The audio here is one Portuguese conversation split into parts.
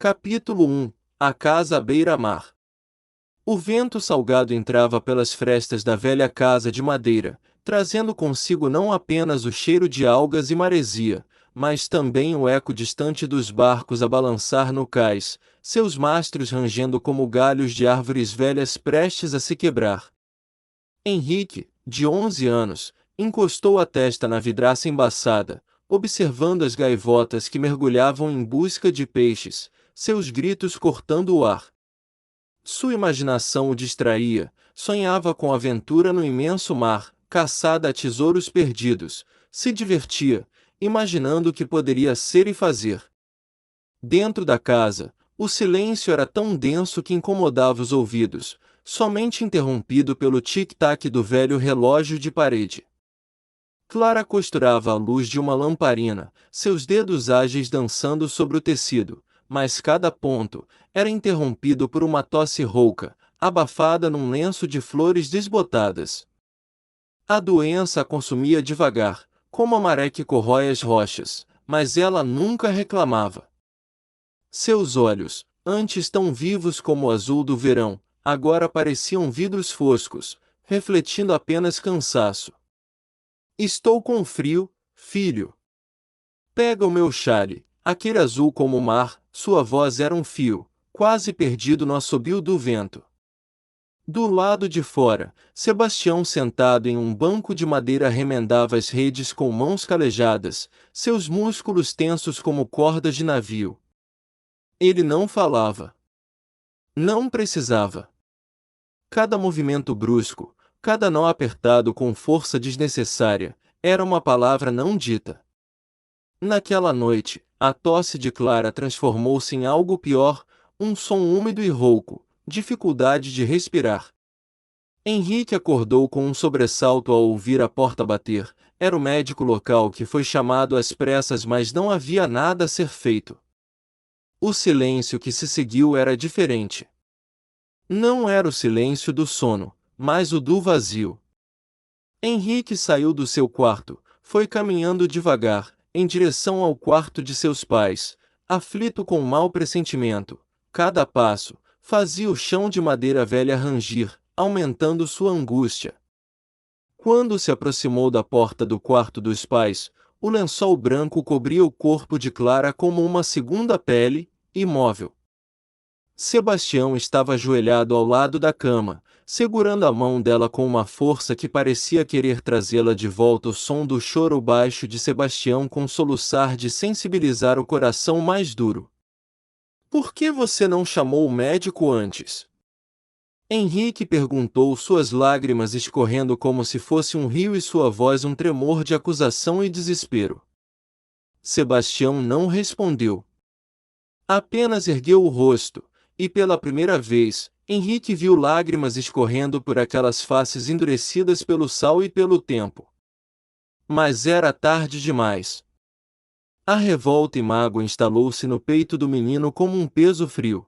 Capítulo 1. A casa à beira-mar. O vento salgado entrava pelas frestas da velha casa de madeira, trazendo consigo não apenas o cheiro de algas e maresia, mas também o eco distante dos barcos a balançar no cais, seus mastros rangendo como galhos de árvores velhas prestes a se quebrar. Henrique, de 11 anos, encostou a testa na vidraça embaçada, observando as gaivotas que mergulhavam em busca de peixes, seus gritos cortando o ar. Sua imaginação o distraía, sonhava com aventura no imenso mar, caçada a tesouros perdidos, se divertia, imaginando o que poderia ser e fazer. Dentro da casa, o silêncio era tão denso que incomodava os ouvidos, somente interrompido pelo tic-tac do velho relógio de parede. Clara costurava a luz de uma lamparina, seus dedos ágeis dançando sobre o tecido, mas cada ponto era interrompido por uma tosse rouca, abafada num lenço de flores desbotadas. A doença a consumia devagar, como a maré que corrói as rochas, mas ela nunca reclamava. Seus olhos, antes tão vivos como o azul do verão, agora pareciam vidros foscos, refletindo apenas cansaço. Estou com frio, filho. Pega o meu chale, aquele azul como o mar. Sua voz era um fio, quase perdido no assobio do vento. Do lado de fora, Sebastião sentado em um banco de madeira remendava as redes com mãos calejadas, seus músculos tensos como cordas de navio. Ele não falava. Não precisava. Cada movimento brusco, cada nó apertado com força desnecessária, era uma palavra não dita. Naquela noite, a tosse de Clara transformou-se em algo pior, um som úmido e rouco, dificuldade de respirar. Henrique acordou com um sobressalto ao ouvir a porta bater. Era o médico local que foi chamado às pressas, mas não havia nada a ser feito. O silêncio que se seguiu era diferente. Não era o silêncio do sono, mas o do vazio. Henrique saiu do seu quarto, foi caminhando devagar, em direção ao quarto de seus pais, aflito com um mau pressentimento. Cada passo fazia o chão de madeira velha rangir, aumentando sua angústia. Quando se aproximou da porta do quarto dos pais, o lençol branco cobria o corpo de Clara como uma segunda pele, imóvel. Sebastião estava ajoelhado ao lado da cama, segurando a mão dela com uma força que parecia querer trazê-la de volta. O som do choro baixo de Sebastião com soluçar de sensibilizar o coração mais duro. Por que você não chamou o médico antes? Henrique perguntou, suas lágrimas escorrendo como se fosse um rio e sua voz um tremor de acusação e desespero. Sebastião não respondeu. Apenas ergueu o rosto. E pela primeira vez, Henrique viu lágrimas escorrendo por aquelas faces endurecidas pelo sal e pelo tempo. Mas era tarde demais. A revolta e mágoa instalou-se no peito do menino como um peso frio.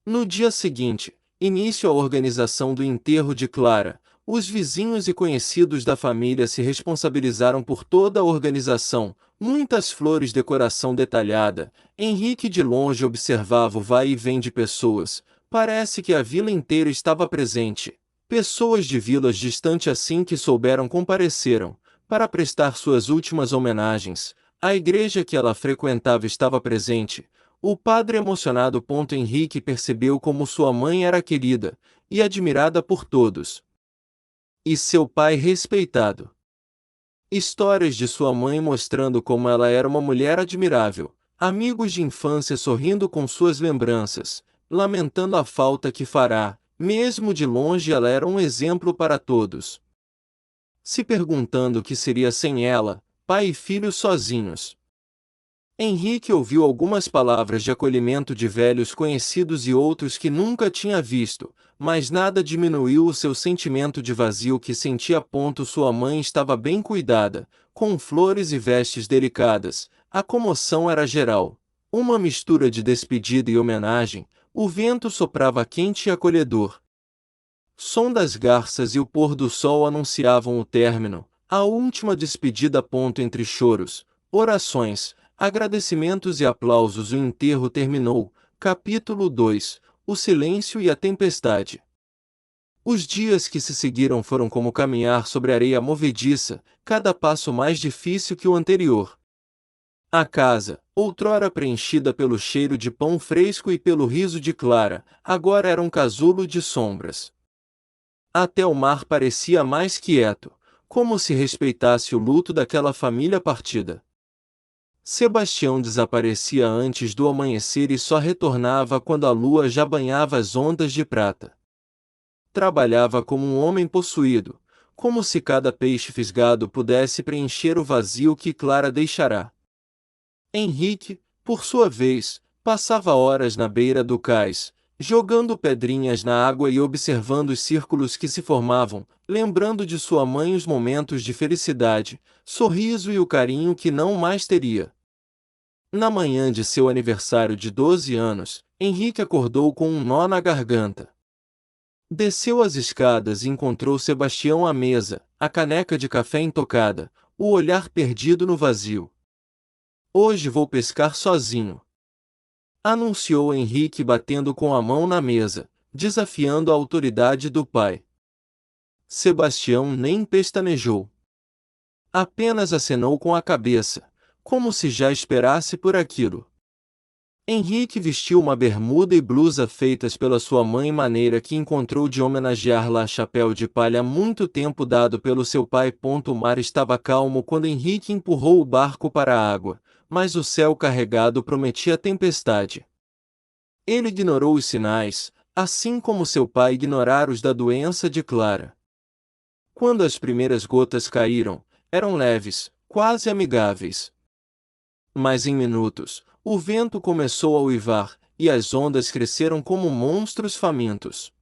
No dia seguinte, início a organização do enterro de Clara. Os vizinhos e conhecidos da família se responsabilizaram por toda a organização, muitas flores, decoração detalhada. Henrique de longe observava o vai e vem de pessoas. Parece que a vila inteira estava presente. Pessoas de vilas distantes assim que souberam compareceram, para prestar suas últimas homenagens. A igreja que ela frequentava estava presente. O padre emocionado. Henrique percebeu como sua mãe era querida e admirada por todos. E seu pai respeitado. Histórias de sua mãe mostrando como ela era uma mulher admirável, amigos de infância sorrindo com suas lembranças, lamentando a falta que fará. Mesmo de longe ela era um exemplo para todos. Se perguntando o que seria sem ela, pai e filho sozinhos. Henrique ouviu algumas palavras de acolhimento de velhos conhecidos e outros que nunca tinha visto, mas nada diminuiu o seu sentimento de vazio que sentia. Sua mãe estava bem cuidada, com flores e vestes delicadas. A comoção era geral. Uma mistura de despedida e homenagem. O vento soprava quente e acolhedor. Som das garças e o pôr do sol anunciavam o término, a última despedida. Entre choros, orações, agradecimentos e aplausos. O enterro terminou. Capítulo 2. O silêncio e a tempestade. Os dias que se seguiram foram como caminhar sobre areia movediça, cada passo mais difícil que o anterior. A casa, outrora preenchida pelo cheiro de pão fresco e pelo riso de Clara, agora era um casulo de sombras. Até o mar parecia mais quieto, como se respeitasse o luto daquela família partida. Sebastião desaparecia antes do amanhecer e só retornava quando a lua já banhava as ondas de prata. Trabalhava como um homem possuído, como se cada peixe fisgado pudesse preencher o vazio que Clara deixará. Henrique, por sua vez, passava horas na beira do cais, jogando pedrinhas na água e observando os círculos que se formavam, lembrando de sua mãe os momentos de felicidade, sorriso e o carinho que não mais teria. Na manhã de seu aniversário de 12 anos, Henrique acordou com um nó na garganta. Desceu as escadas e encontrou Sebastião à mesa, a caneca de café intocada, o olhar perdido no vazio. Hoje vou pescar sozinho, anunciou Henrique batendo com a mão na mesa, desafiando a autoridade do pai. Sebastião nem pestanejou. Apenas acenou com a cabeça, como se já esperasse por aquilo. Henrique vestiu uma bermuda e blusa feitas pela sua mãe, maneira que encontrou de homenagear lá chapéu de palha muito tempo dado pelo seu pai. O mar estava calmo quando Henrique empurrou o barco para a água, mas o céu carregado prometia tempestade. Ele ignorou os sinais, assim como seu pai ignorara os da doença de Clara. Quando as primeiras gotas caíram, eram leves, quase amigáveis. Mas em minutos, o vento começou a uivar, e as ondas cresceram como monstros famintos.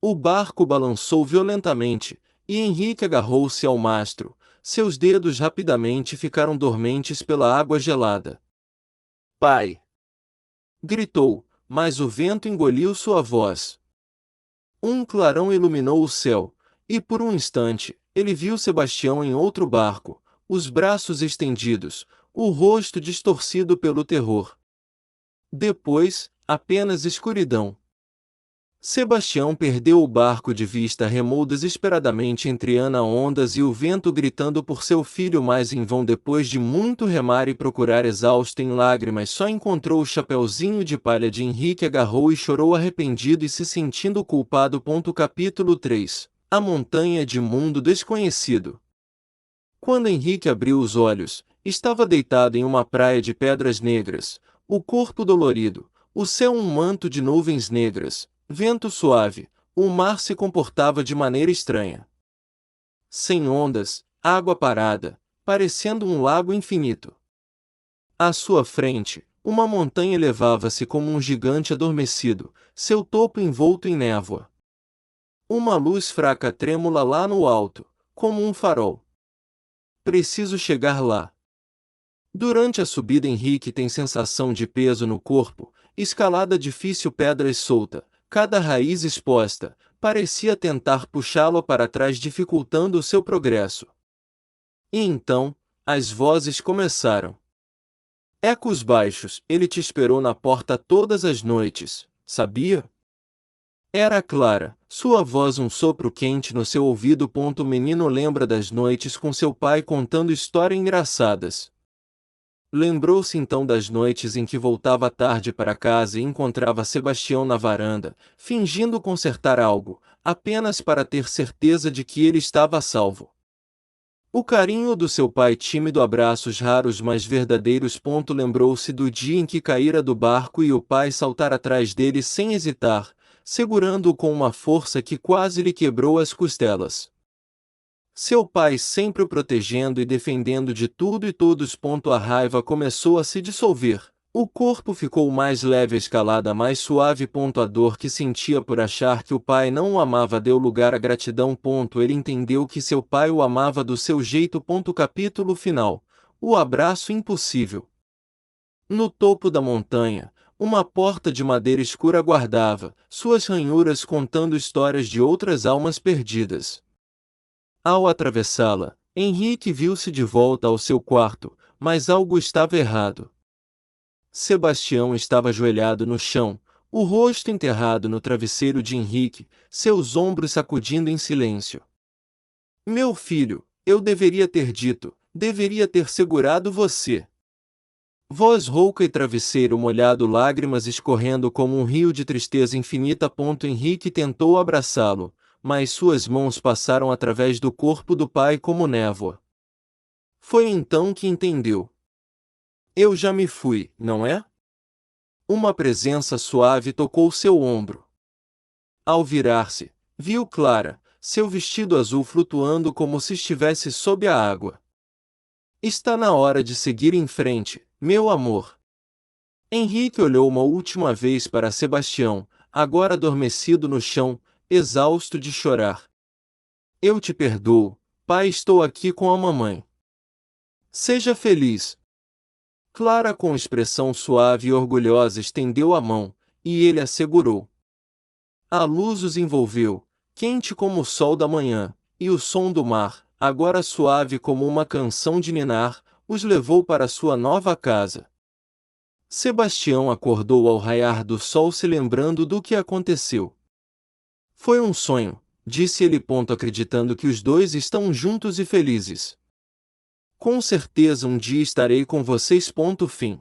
O barco balançou violentamente, e Henrique agarrou-se ao mastro. Seus dedos rapidamente ficaram dormentes pela água gelada. "Pai!" gritou, mas o vento engoliu sua voz. Um clarão iluminou o céu, e por um instante, ele viu Sebastião em outro barco, os braços estendidos, o rosto distorcido pelo terror. Depois, apenas escuridão. Sebastião perdeu o barco de vista, remou desesperadamente entre ondas e o vento gritando por seu filho, mas em vão. Depois de muito remar e procurar exausto em lágrimas, só encontrou o chapeuzinho de palha de Henrique, agarrou e chorou arrependido e se sentindo culpado. Capítulo 3. A montanha de mundo desconhecido. Quando Henrique abriu os olhos, estava deitado em uma praia de pedras negras, o corpo dolorido, o céu um manto de nuvens negras, vento suave. O mar se comportava de maneira estranha. Sem ondas, água parada, parecendo um lago infinito. À sua frente, uma montanha elevava-se como um gigante adormecido, seu topo envolto em névoa. Uma luz fraca trêmula lá no alto, como um farol. Preciso chegar lá. Durante a subida, Henrique tem sensação de peso no corpo, escalada difícil, pedras soltas, cada raiz exposta, parecia tentar puxá-lo para trás, dificultando o seu progresso. E então, as vozes começaram. Ecos baixos: "Ele te esperou na porta todas as noites, sabia?" Era Clara, sua voz um sopro quente no seu ouvido. O menino lembra das noites com seu pai contando histórias engraçadas. Lembrou-se então das noites em que voltava tarde para casa e encontrava Sebastião na varanda, fingindo consertar algo, apenas para ter certeza de que ele estava a salvo. O carinho do seu pai tímido, abraços raros mas verdadeiros. Lembrou-se do dia em que caíra do barco e o pai saltara atrás dele sem hesitar, segurando-o com uma força que quase lhe quebrou as costelas. Seu pai sempre o protegendo e defendendo de tudo e todos. A raiva começou a se dissolver. O corpo ficou mais leve, a escalada mais suave. A dor que sentia por achar que o pai não o amava deu lugar à gratidão. Ele entendeu que seu pai o amava do seu jeito. Capítulo final. O abraço impossível. No topo da montanha, uma porta de madeira escura aguardava, suas ranhuras contando histórias de outras almas perdidas. Ao atravessá-la, Henrique viu-se de volta ao seu quarto, mas algo estava errado. Sebastião estava ajoelhado no chão, o rosto enterrado no travesseiro de Henrique, seus ombros sacudindo em silêncio. Meu filho, eu deveria ter dito, deveria ter segurado você. Voz rouca e travesseiro molhado, lágrimas escorrendo como um rio de tristeza infinita. Henrique tentou abraçá-lo, mas suas mãos passaram através do corpo do pai como névoa. Foi então que entendeu. Eu já me fui, não é? Uma presença suave tocou seu ombro. Ao virar-se, viu Clara, seu vestido azul flutuando como se estivesse sob a água. Está na hora de seguir em frente, meu amor. Henrique olhou uma última vez para Sebastião, agora adormecido no chão, exausto de chorar. Eu te perdoo, pai, estou aqui com a mamãe. Seja feliz. Clara, com expressão suave e orgulhosa, estendeu a mão, e ele a segurou. A luz os envolveu, quente como o sol da manhã, e o som do mar, agora suave como uma canção de ninar, os levou para sua nova casa. Sebastião acordou ao raiar do sol, se lembrando do que aconteceu. Foi um sonho, disse ele, acreditando que os dois estão juntos e felizes. Com certeza um dia estarei com vocês. Fim.